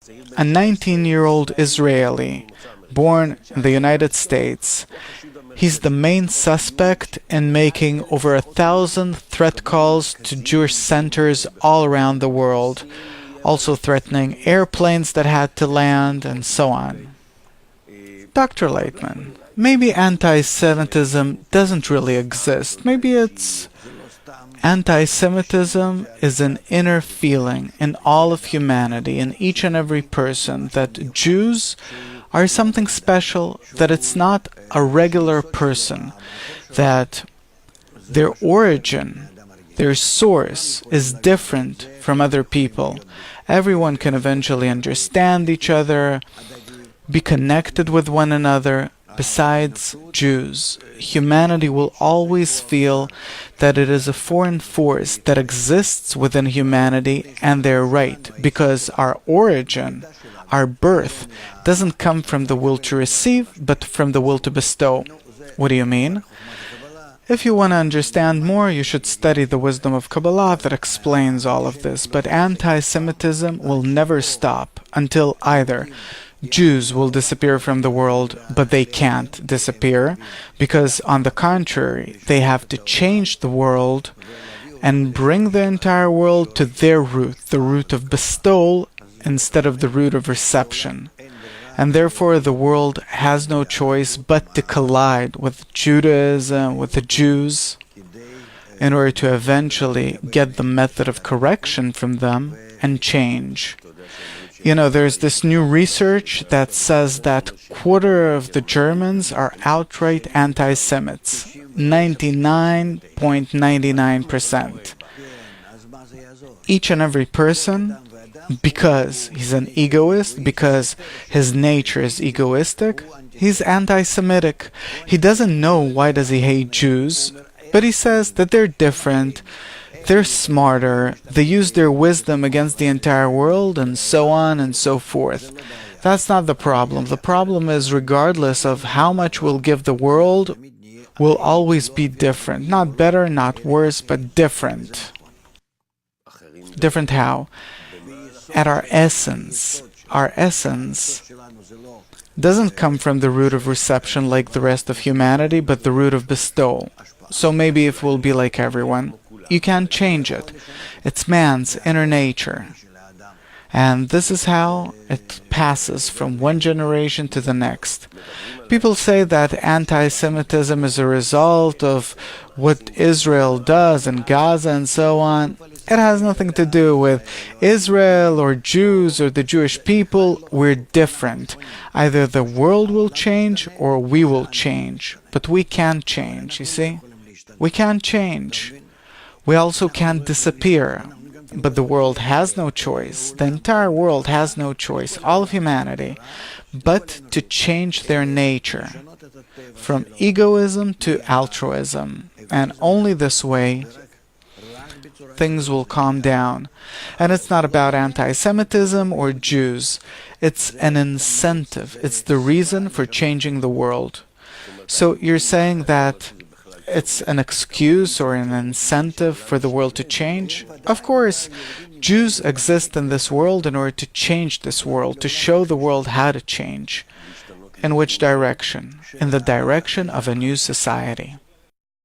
A 19-year-old Israeli, born in the United States. He's the main suspect in making over 1,000 threat calls to Jewish centers all around the world, also threatening airplanes that had to land, and so on. Dr. Laitman, maybe anti-Semitism doesn't really exist. Maybe it's anti-Semitism is an inner feeling in all of humanity, in each and every person, that Jews are something special, that it's not a regular person, that their origin, their source is different from other people. Everyone can eventually understand each other, be connected with one another. Besides Jews, humanity will always feel that it is a foreign force that exists within humanity, and they're right, because our origin, our birth, doesn't come from the will to receive, but from the will to bestow. What do you mean? If you want to understand more, you should study the wisdom of Kabbalah that explains all of this. But anti-Semitism will never stop until either Jews will disappear from the world, but they can't disappear, because on the contrary, they have to change the world and bring the entire world to their root, the root of bestowal instead of the root of reception. And therefore the world has no choice but to collide with Judaism, with the Jews, in order to eventually get the method of correction from them and change. You know, there's this new research that says that quarter of the Germans are outright anti-Semites, 99.99%. Each and every person, because he's an egoist, because his nature is egoistic, he's anti-Semitic. He doesn't know why does he hate Jews, but he says that they're different, they're smarter, they use their wisdom against the entire world, and so on and so forth. That's not the problem. The problem is, regardless of how much we'll give the world, we'll always be different. Not better, not worse, but different. Different how? At our essence doesn't come from the root of reception like the rest of humanity, but the root of bestowal. So maybe if we'll be like everyone, you can't change it. It's man's inner nature. And this is how it passes from one generation to the next. People say that anti-Semitism is a result of what Israel does in Gaza and so on. It has nothing to do with Israel or Jews or the Jewish people. We're different. Either the world will change or we will change. But we can't change, you see? We can't change. We also can't disappear. But the world has no choice. The entire world has no choice, all of humanity, but to change their nature from egoism to altruism. And only this way things will calm down. And it's not about anti-Semitism or Jews. It's an incentive. It's the reason for changing the world. So you're saying that it's an excuse or an incentive for the world to change? Of course, Jews exist in this world in order to change this world, to show the world how to change. In which direction? In the direction of a new society.